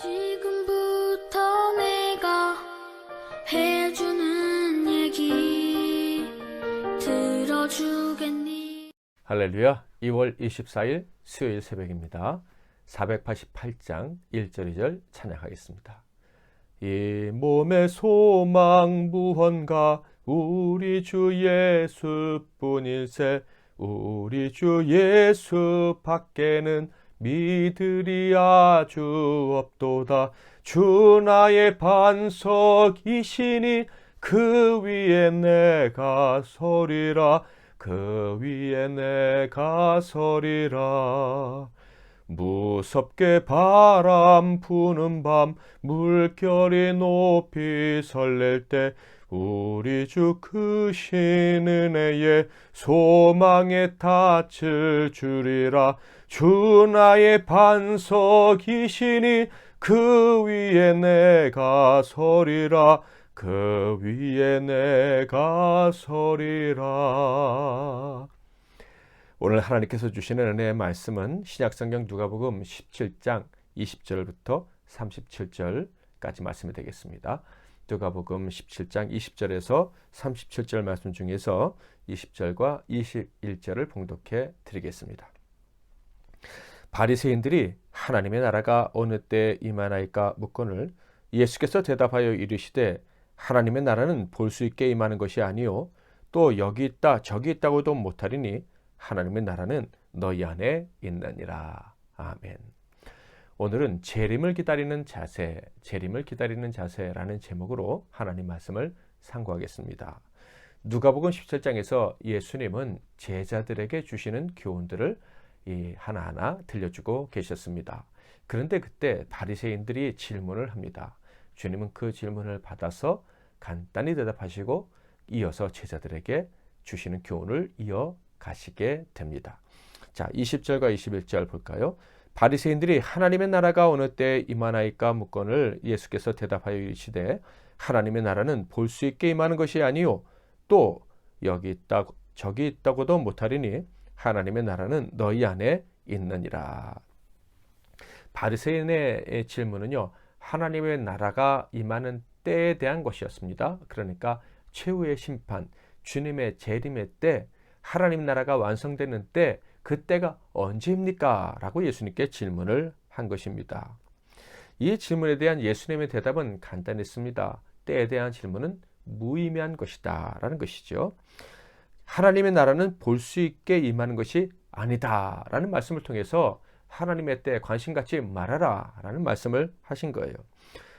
지금부터 내가 해주는 얘기 들어주겠니? 할렐루야. 2월 24일 수요일 새벽입니다. 488장 1절 2절 찬양하겠습니다. 이 몸의 소망 무언가 우리 주 예수뿐일세. 우리 주 예수 밖에는 믿으리 아주 없도다. 주 나의 반석이시니 그 위에 내가 서리라. 그 위에 내가 서리라. 무섭게 바람 부는 밤 물결이 높이 설렐 때 우리 주 크신 은혜에 소망에 닻을 주리라. 주 나의 반석이시니 그 위에 내가 서리라. 그 위에 내가 서리라. 오늘 하나님께서 주시는 은혜의 말씀은 신약성경 누가복음 17장 20절부터 37절까지 말씀이 되겠습니다. 누가복음 17장 20절에서 37절 말씀 중에서 20절과 21절을 봉독해 드리겠습니다. 바리새인들이 하나님의 나라가 어느 때 임하나이까 묻거늘 예수께서 대답하여 이르시되 하나님의 나라는 볼 수 있게 임하는 것이 아니요 또 여기 있다 저기 있다고도 못하리니 하나님의 나라는 너희 안에 있느니라. 아멘. 오늘은 재림을 기다리는 자세, 재림을 기다리는 자세라는 제목으로 하나님 말씀을 상고하겠습니다. 누가복음 17장에서 예수님은 제자들에게 주시는 교훈들을 하나하나 들려주고 계셨습니다. 그런데 그때 바리새인들이 질문을 합니다. 주님은 그 질문을 받아서 간단히 대답하시고 이어서 제자들에게 주시는 교훈을 이어가시게 됩니다. 자, 20절과 21절 볼까요? 바리새인들이 하나님의 나라가 어느 때 임하나이까 묻거늘 예수께서 대답하여 이르시되 하나님의 나라는 볼 수 있게 임하는 것이 아니요 또 여기 있다 저기 있다고도 못하리니 하나님의 나라는 너희 안에 있느니라. 바리새인의 질문은요, 하나님의 나라가 임하는 때에 대한 것이었습니다. 그러니까 최후의 심판, 주님의 재림의 때, 하나님 나라가 완성되는 때, 그때가 언제입니까? 라고 예수님께 질문을 한 것입니다. 이 질문에 대한 예수님의 대답은 간단했습니다. 때에 대한 질문은 무의미한 것이다 라는 것이죠. 하나님의 나라는 볼 수 있게 임하는 것이 아니다 라는 말씀을 통해서 하나님의 때에 관심 갖지 말아라 라는 말씀을 하신 거예요.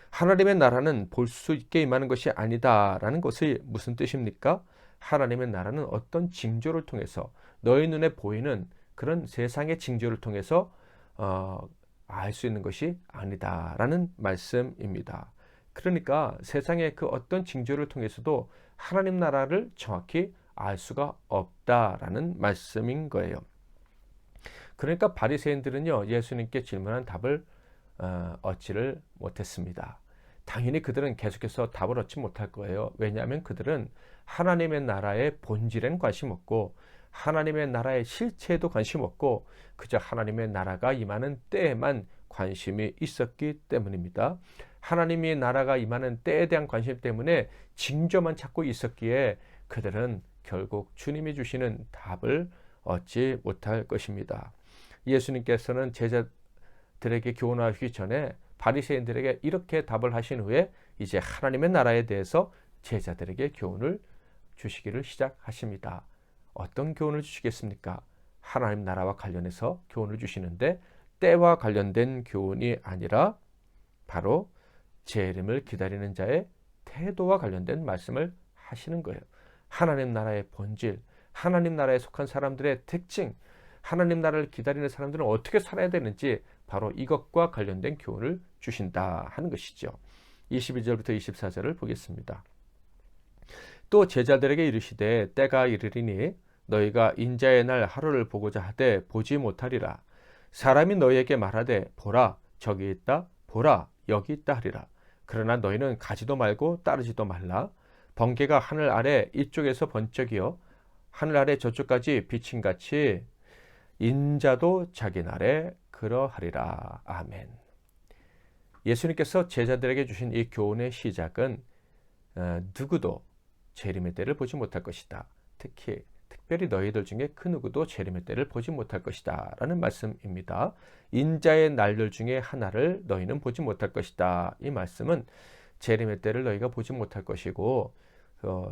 하나님의 나라는 볼 수 있게 임하는 것이 아니다 라는 것이 무슨 뜻입니까? 하나님의 나라는 어떤 징조를 통해서 너희 눈에 보이는 그런 세상의 징조를 통해서 알 수 있는 것이 아니다 라는 말씀입니다. 그러니까 세상의 그 어떤 징조를 통해서도 하나님 나라를 정확히 알 수가 없다라는 말씀인 거예요. 그러니까 바리새인들은요, 예수님께 질문한 답을 얻지를 못했습니다. 당연히 그들은 계속해서 답을 얻지 못할 거예요. 왜냐하면 그들은 하나님의 나라의 본질엔 관심 없고 하나님의 나라의 실체에도 관심 없고 그저 하나님의 나라가 임하는 때에만 관심이 있었기 때문입니다. 하나님의 나라가 임하는 때에 대한 관심 때문에 징조만 찾고 있었기에 그들은 결국 주님이 주시는 답을 얻지 못할 것입니다. 예수님께서는 제자들에게 교훈하시기 전에 바리새인들에게 이렇게 답을 하신 후에 이제 하나님의 나라에 대해서 제자들에게 교훈을 주시기를 시작하십니다. 어떤 교훈을 주시겠습니까? 하나님 나라와 관련해서 교훈을 주시는데 때와 관련된 교훈이 아니라 바로 재림을 기다리는 자의 태도와 관련된 말씀을 하시는 거예요. 하나님 나라의 본질, 하나님 나라에 속한 사람들의 특징, 하나님 나라를 기다리는 사람들은 어떻게 살아야 되는지 바로 이것과 관련된 교훈을 주신다 하는 것이죠. 22절부터 24절을 보겠습니다. 또 제자들에게 이르시되 때가 이르리니 너희가 인자의 날 하루를 보고자 하되 보지 못하리라. 사람이 너희에게 말하되 보라 저기 있다 보라 여기 있다 하리라. 그러나 너희는 가지도 말고 따르지도 말라. 번개가 하늘 아래 이쪽에서 번쩍이어 하늘 아래 저쪽까지 비침같이 인자도 자기 날에 그러하리라. 아멘. 예수님께서 제자들에게 주신 이 교훈의 시작은 누구도 재림의 때를 보지 못할 것이다. 특별히 너희들 중에 그 누구도 재림의 때를 보지 못할 것이다 라는 말씀입니다. 인자의 날들 중에 하나를 너희는 보지 못할 것이다. 이 말씀은 재림의 때를 너희가 보지 못할 것이고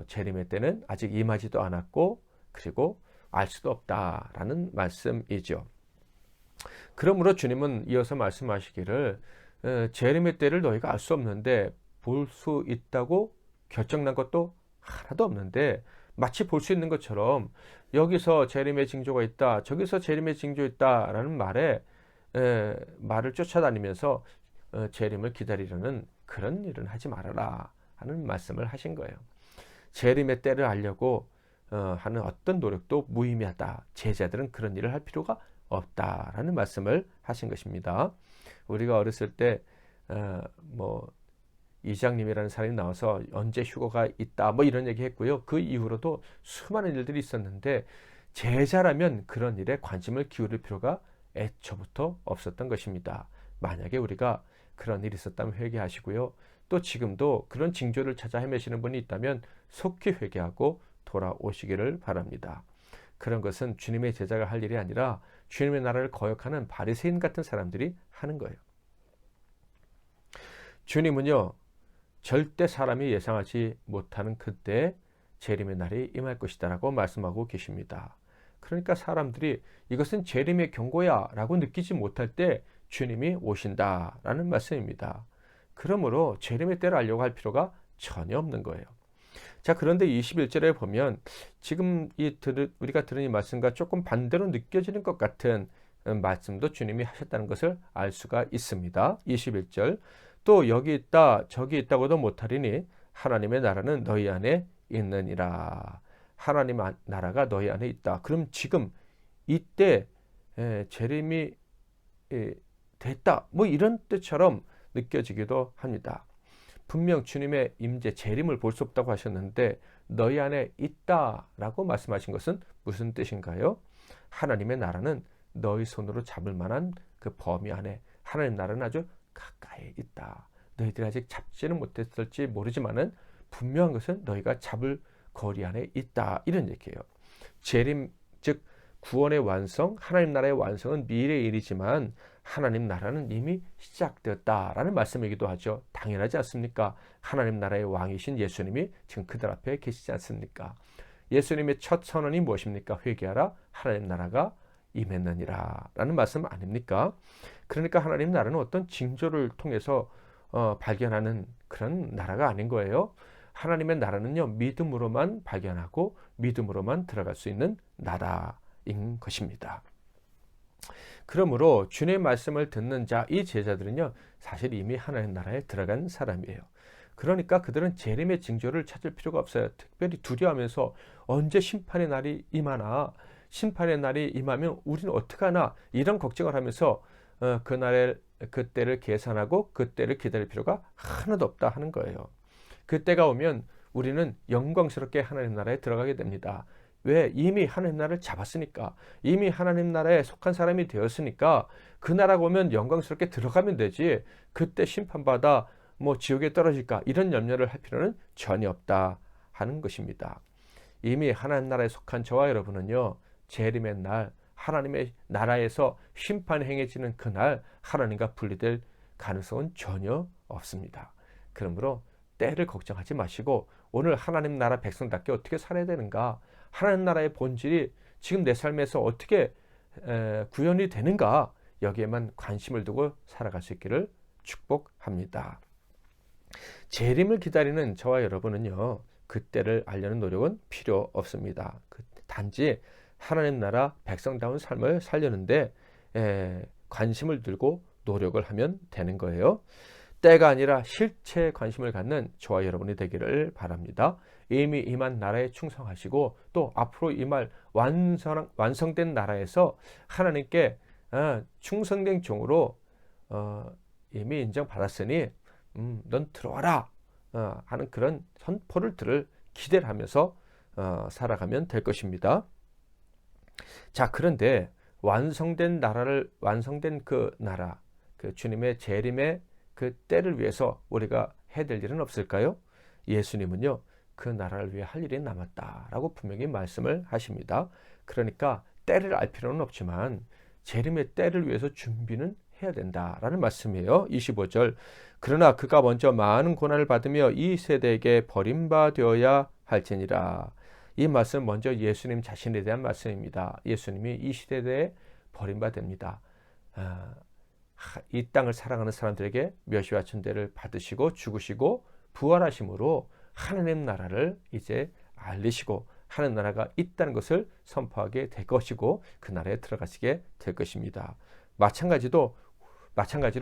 재림의 때는 아직 임하지도 않았고 그리고 알 수도 없다라는 말씀이죠. 그러므로 주님은 이어서 말씀하시기를 재림의 때를 너희가 알 수 없는데 볼 수 있다고 결정난 것도 하나도 없는데 마치 볼 수 있는 것처럼 여기서 재림의 징조가 있다, 저기서 재림의 징조 있다라는 말을 쫓아다니면서 재림을 기다리려는 그런 일은 하지 말아라 하는 말씀을 하신 거예요. 재림의 때를 알려고 하는 어떤 노력도 무의미하다. 제자들은 그런 일을 할 필요가 없다라는 말씀을 하신 것입니다. 우리가 어렸을 때 이장님이라는 사람이 나와서 언제 휴가가 있다 이런 얘기 했고요. 그 이후로도 수많은 일들이 있었는데 제자라면 그런 일에 관심을 기울일 필요가 애초부터 없었던 것입니다. 만약에 우리가 그런 일이 있었다면 회개하시고요. 또 지금도 그런 징조를 찾아 헤매시는 분이 있다면 속히 회개하고 돌아오시기를 바랍니다. 그런 것은 주님의 제자가 할 일이 아니라 주님의 나라를 거역하는 바리새인 같은 사람들이 하는 거예요. 주님은요, 절대 사람이 예상하지 못하는 그때 재림의 날이 임할 것이다 라고 말씀하고 계십니다. 그러니까 사람들이 이것은 재림의 경고야 라고 느끼지 못할 때 주님이 오신다 라는 말씀입니다. 그러므로 재림의 때를 알려고 할 필요가 전혀 없는 거예요. 자, 그런데 21절에 보면 지금 우리가 들은 이 말씀과 조금 반대로 느껴지는 것 같은 말씀도 주님이 하셨다는 것을 알 수가 있습니다. 21절, 또 여기 있다 저기 있다고도 못하리니 하나님의 나라는 너희 안에 있느니라. 하나님 나라가 너희 안에 있다. 그럼 지금 이때 재림이 됐다 이런 뜻처럼 느껴지기도 합니다. 분명 주님의 임재 재림을 볼 수 없다고 하셨는데 너희 안에 있다라고 말씀하신 것은 무슨 뜻인가요? 하나님의 나라는 너희 손으로 잡을 만한 그 범위 안에, 하나님 나라는 아주 가까이 있다. 너희들이 아직 잡지는 못했을지 모르지만은 분명한 것은 너희가 잡을 거리 안에 있다. 이런 얘기예요. 재림, 즉 구원의 완성, 하나님 나라의 완성은 미래의 일이지만 하나님 나라는 이미 시작되었다라는 말씀이기도 하죠. 당연하지 않습니까? 하나님 나라의 왕이신 예수님이 지금 그들 앞에 계시지 않습니까? 예수님의 첫 선언이 무엇입니까? 회개하라, 하나님 나라가 임했느니라 라는 말씀 아닙니까? 그러니까 하나님 나라는 어떤 징조를 통해서 발견하는 그런 나라가 아닌 거예요. 하나님의 나라는요, 믿음으로만 발견하고 믿음으로만 들어갈 수 있는 나라인 것입니다. 그러므로 주님의 말씀을 듣는 자, 이 제자들은요, 사실 이미 하나님 나라에 들어간 사람이에요. 그러니까 그들은 재림의 징조를 찾을 필요가 없어요. 특별히 두려워하면서 언제 심판의 날이 임하나, 심판의 날이 임하면 우리는 어떡하나, 이런 걱정을 하면서 그때를 계산하고 그때를 기다릴 필요가 하나도 없다 하는 거예요. 그때가 오면 우리는 영광스럽게 하나님 나라에 들어가게 됩니다. 왜? 이미 하나님 나라를 잡았으니까, 이미 하나님 나라에 속한 사람이 되었으니까 그 나라가 오면 영광스럽게 들어가면 되지, 그때 심판받아 지옥에 떨어질까 이런 염려를 할 필요는 전혀 없다 하는 것입니다. 이미 하나님 나라에 속한 저와 여러분은요, 재림의 날, 하나님의 나라에서 심판이 행해지는 그날 하나님과 분리될 가능성은 전혀 없습니다. 그러므로 때를 걱정하지 마시고 오늘 하나님 나라 백성답게 어떻게 살아야 되는가, 하나님 나라의 본질이 지금 내 삶에서 어떻게 구현이 되는가, 여기에만 관심을 두고 살아갈 수 있기를 축복합니다. 재림을 기다리는 저와 여러분은요, 그때를 알려는 노력은 필요 없습니다. 단지 하나님 나라 백성다운 삶을 살려는데 관심을 들고 노력을 하면 되는 거예요. 때가 아니라 실체에 관심을 갖는 저와 여러분이 되기를 바랍니다. 이미 임한 나라에 충성하시고 또 앞으로 임할 완성된 나라에서 하나님께 충성된 종으로 이미 인정받았으니 넌 들어와라 하는 그런 선포를 들을 기대를 하면서 살아가면 될 것입니다. 자, 그런데 완성된 그 나라, 그 주님의 재림의 그 때를 위해서 우리가 해야 될 일은 없을까요? 예수님은요, 그 나라를 위해 할 일이 남았다라고 분명히 말씀을 하십니다. 그러니까 때를 알 필요는 없지만 재림의 때를 위해서 준비는 해야 된다라는 말씀이에요. 25절. 그러나 그가 먼저 많은 고난을 받으며 이 세대에게 버림받아야 할지니라. 이 말씀 먼저 예수님 자신에 대한 말씀입니다. 예수님이 이 시대에 버림받습니다. 이 땅을 사랑하는 사람들에게 멸시와 천대를 받으시고 죽으시고 부활하심으로 하나님 나라를 이제 알리시고 하나님 나라가 있다는 것을 선포하게 될 것이고 그 나라에 들어가시게 될 것입니다. 마찬가지로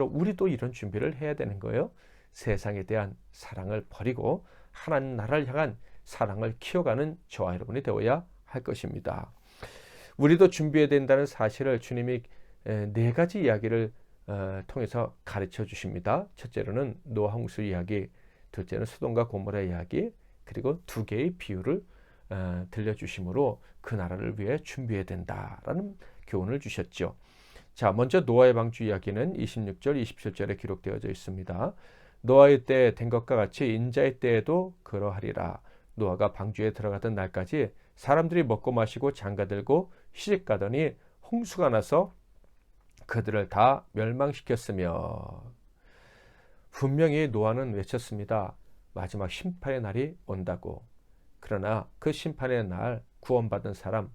우리도 이런 준비를 해야 되는 거예요. 세상에 대한 사랑을 버리고 하나님 나라를 향한 사랑을 키워가는 저와 여러분이 되어야 할 것입니다. 우리도 준비해야 된다는 사실을 주님이 네 가지 이야기를 통해서 가르쳐 주십니다. 첫째로는 노아 홍수 이야기, 둘째는 소돔과 고모라 이야기, 그리고 두 개의 비유를 들려주심으로 그 나라를 위해 준비해야 된다라는 교훈을 주셨죠. 자, 먼저 노아의 방주 이야기는 26절, 27절에 기록되어져 있습니다. 노아의 때에 된 것과 같이 인자의 때에도 그러하리라. 노아가 방주에 들어가던 날까지 사람들이 먹고 마시고 장가들고 시집가더니 홍수가 나서 그들을 다 멸망시켰으며. 분명히 노아는 외쳤습니다. 마지막 심판의 날이 온다고. 그러나 그 심판의 날 구원받은 사람,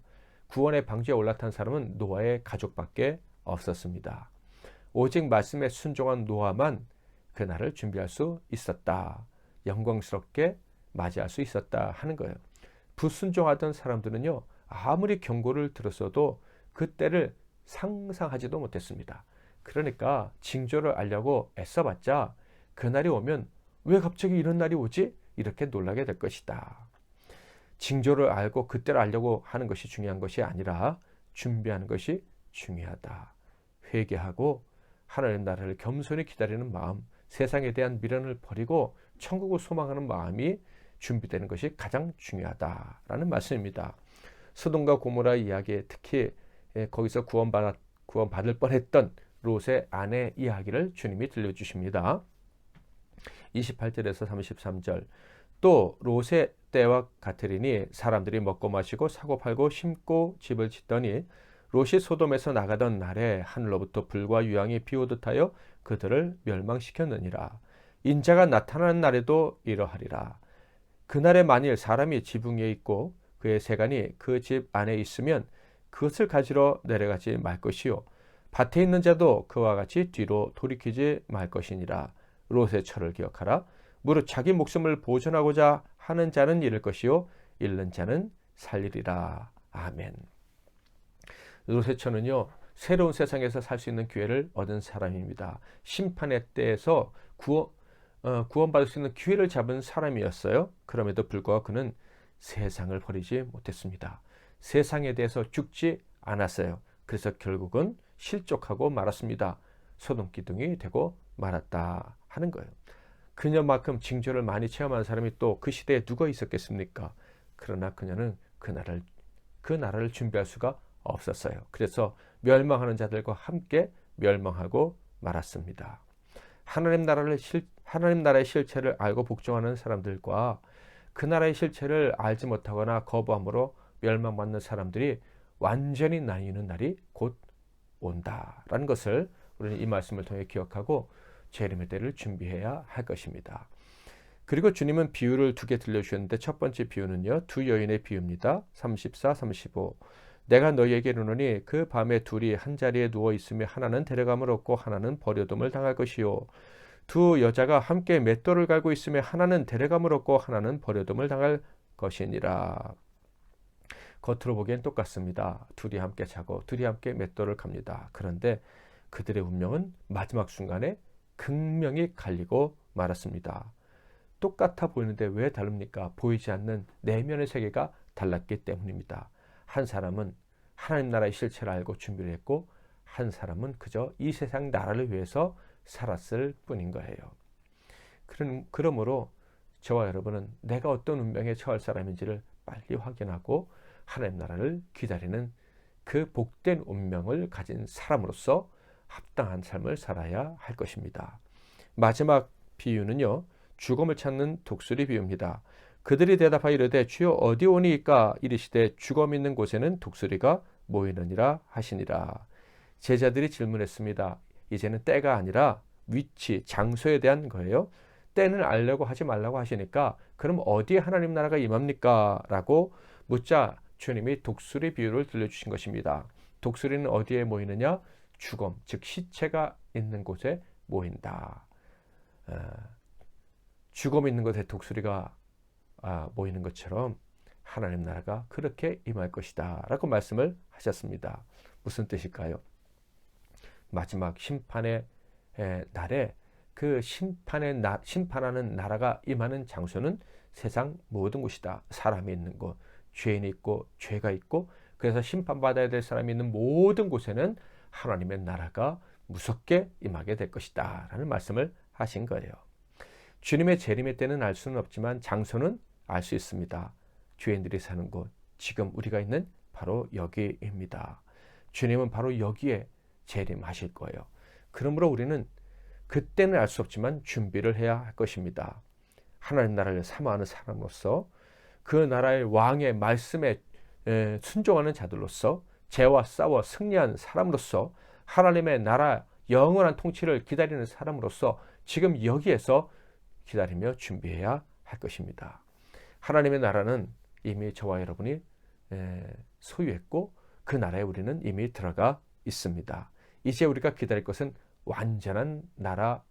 구원의 방주에 올라탄 사람은 노아의 가족밖에 없었습니다. 오직 말씀에 순종한 노아만 그 날을 준비할 수 있었다. 영광스럽게 맞이할 수 있었다 하는 거예요. 불순종하던 사람들은요, 아무리 경고를 들었어도 그 때를 상상하지도 못했습니다. 그러니까 징조를 알려고 애써봤자 그날이 오면 왜 갑자기 이런 날이 오지? 이렇게 놀라게 될 것이다. 징조를 알고 그때를 알려고 하는 것이 중요한 것이 아니라 준비하는 것이 중요하다. 회개하고 하나님 나라를 겸손히 기다리는 마음, 세상에 대한 미련을 버리고 천국을 소망하는 마음이 준비되는 것이 가장 중요하다라는 말씀입니다. 소돔과 고모라 이야기에 특히 거기서 구원받을 뻔했던 롯의 아내 이야기를 주님이 들려주십니다. 28절에서 33절. 또 롯의 때와 같으리니 사람들이 먹고 마시고 사고 팔고 심고 집을 짓더니 롯이 소돔에서 나가던 날에 하늘로부터 불과 유황이 비오듯 하여 그들을 멸망시켰느니라. 인자가 나타나는 날에도 이러하리라. 그날에 만일 사람이 지붕 위에 있고 그의 세간이 그 집 안에 있으면 그것을 가지러 내려가지 말 것이요 밭에 있는 자도 그와 같이 뒤로 돌이키지 말 것이니라. 롯의 철을 기억하라. 무릇 자기 목숨을 보존하고자 하는 자는 잃을 것이요 잃는 자는 살리리라. 아멘. 롯의 철은요, 새로운 세상에서 살 수 있는 기회를 얻은 사람입니다. 심판의 때에서 구원받을 수 있는 기회를 잡은 사람이었어요. 그럼에도 불구하고 그는 세상을 버리지 못했습니다. 세상에 대해서 죽지 않았어요. 그래서 결국은 실족하고 말았습니다. 소돔기둥이 되고 말았다 하는 거예요. 그녀만큼 징조를 많이 체험한 사람이 또 그 시대에 누가 있었겠습니까? 그러나 그녀는 그 나라를 준비할 수가 없었어요. 그래서 멸망하는 자들과 함께 멸망하고 말았습니다. 하나님 나라의 실체를 알고 복종하는 사람들과 그 나라의 실체를 알지 못하거나 거부함으로 멸망받는 사람들이 완전히 나뉘는 날이 곧 온다라는 것을 우리는 이 말씀을 통해 기억하고 재림의 때를 준비해야 할 것입니다. 그리고 주님은 비유를 두 개 들려주셨는데 첫 번째 비유는요, 두 여인의 비유입니다. 34, 35. 내가 너희에게 이르노니 그 밤에 둘이 한 자리에 누워 있으며 하나는 데려감을 얻고 하나는 버려둠을 당할 것이요 두 여자가 함께 맷돌을 갈고 있으며 하나는 데려감을 얻고 하나는 버려둠을 당할 것이니라. 겉으로 보기엔 똑같습니다. 둘이 함께 자고 둘이 함께 맷돌을 갑니다. 그런데 그들의 운명은 마지막 순간에 극명히 갈리고 말았습니다. 똑같아 보이는데 왜 다릅니까? 보이지 않는 내면의 세계가 달랐기 때문입니다. 한 사람은 하나님 나라의 실체를 알고 준비를 했고 한 사람은 그저 이 세상 나라를 위해서 살았을 뿐인 거예요. 그러므로 저와 여러분은 내가 어떤 운명에 처할 사람인지를 빨리 확인하고 하나님 나라를 기다리는 그 복된 운명을 가진 사람으로서 합당한 삶을 살아야 할 것입니다. 마지막 비유는요, 죽음을 찾는 독수리 비유입니다. 그들이 대답하여 이르되 주여 어디 오니이까 이르시되 죽음 있는 곳에는 독수리가 모이느니라 하시니라. 제자들이 질문했습니다. 이제는 때가 아니라 위치, 장소에 대한 거예요. 때는 알려고 하지 말라고 하시니까 그럼 어디에 하나님 나라가 임합니까? 라고 묻자 주님이 독수리 비유를 들려주신 것입니다. 독수리는 어디에 모이느냐? 죽음, 즉 시체가 있는 곳에 모인다. 죽음 있는 곳에 독수리가 모이는 것처럼 하나님 나라가 그렇게 임할 것이다 라고 말씀을 하셨습니다. 무슨 뜻일까요? 마지막 심판의 날에 그 심판하는 나라가 임하는 장소는 세상 모든 곳이다. 사람이 있는 곳, 죄인이 있고 죄가 있고, 그래서 심판받아야 될 사람이 있는 모든 곳에는 하나님의 나라가 무섭게 임하게 될 것이다 라는 말씀을 하신 거예요. 주님의 재림의 때는 알 수는 없지만 장소는 알 수 있습니다. 죄인들이 사는 곳, 지금 우리가 있는 바로 여기입니다. 주님은 바로 여기에 재림하실 거예요. 그러므로 우리는 그때는 알 수 없지만 준비를 해야 할 것입니다. 하나님 나라를 사모하는 사람으로서, 그 나라의 왕의 말씀에 순종하는 자들로서, 죄와 싸워 승리한 사람으로서, 하나님의 나라 영원한 통치를 기다리는 사람으로서 지금 여기에서 기다리며 준비해야 할 것입니다. 하나님의 나라는 이미 저와 여러분이 소유했고 그 나라에 우리는 이미 들어가 있습니다. 이제 우리가 기다릴 것은 완전한 나라,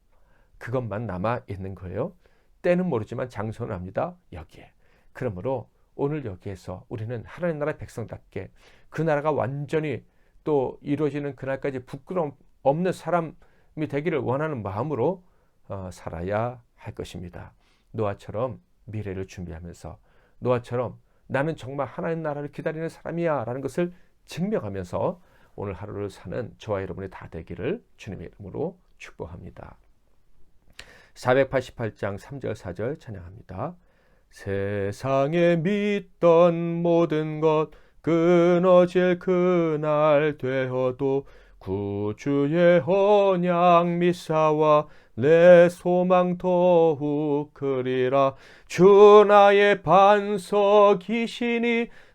그것만 남아 있는 거예요. 때는 모르지만 장소는 압니다. 여기에. 그러므로 오늘 여기에서 우리는 하나님 나라의 백성답게 그 나라가 완전히 또 이루어지는 그날까지 부끄러움 없는 사람이 되기를 원하는 마음으로 살아야 할 것입니다. 노아처럼 미래를 준비하면서, 노아처럼 나는 정말 하나님 나라를 기다리는 사람이야 라는 것을 증명하면서 오늘 하루를 사는 저와 여러분이 다 되기를 주님의 이름으로 축복합니다. 488장 3절 4절 찬양합니다. 세상에 믿던 모든 것 끊어질 그날 되어도 구주의 언약 미사와 내 소망 더욱 크리라. 주 나의 반석이시니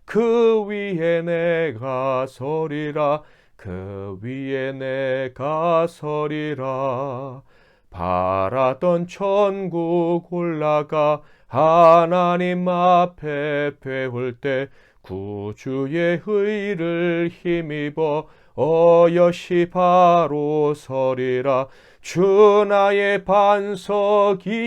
그 위에 내가 서리라. 그 위에 내가 서리라. 바라던 천국 올라가 하나님 앞에 배울 때 구주의 의를 힘입어 어여시 바로 서리라. 주 나의 반석이시니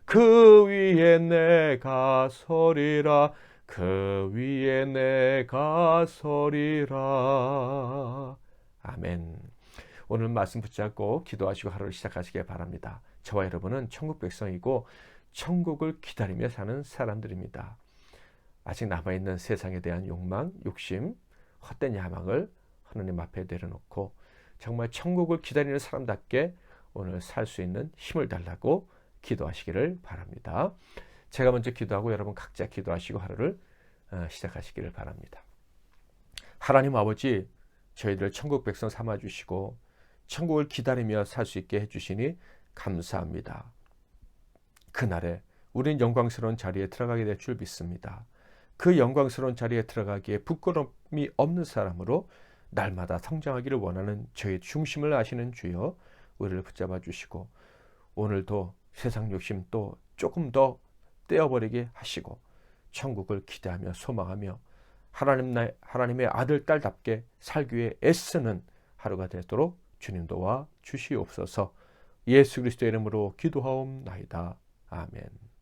그 위에 내가 서리라. 그 위에 내가 서리라. 아멘. 오늘 말씀 붙잡고 기도하시고 하루를 시작하시길 바랍니다. 저와 여러분은 천국 백성이고 천국을 기다리며 사는 사람들입니다. 아직 남아있는 세상에 대한 욕망, 욕심, 헛된 야망을 하나님 앞에 내려놓고 정말 천국을 기다리는 사람답게 오늘 살 수 있는 힘을 달라고 기도하시기를 바랍니다. 제가 먼저 기도하고 여러분 각자 기도하시고 하루를 시작하시기를 바랍니다. 하나님 아버지, 저희들을 천국 백성 삼아주시고 천국을 기다리며 살 수 있게 해주시니 감사합니다. 그날에 우린 영광스러운 자리에 들어가게 될 줄 믿습니다. 그 영광스러운 자리에 들어가기에 부끄러움이 없는 사람으로 날마다 성장하기를 원하는 저의 중심을 아시는 주여, 우리를 붙잡아 주시고 오늘도 세상 욕심 또 조금 더 떼어버리게 하시고 천국을 기대하며 소망하며 하나님의 아들 딸답게 살기 위해 애쓰는 하루가 되도록 주님 도와 주시옵소서. 예수 그리스도의 이름으로 기도하옵나이다. 아멘.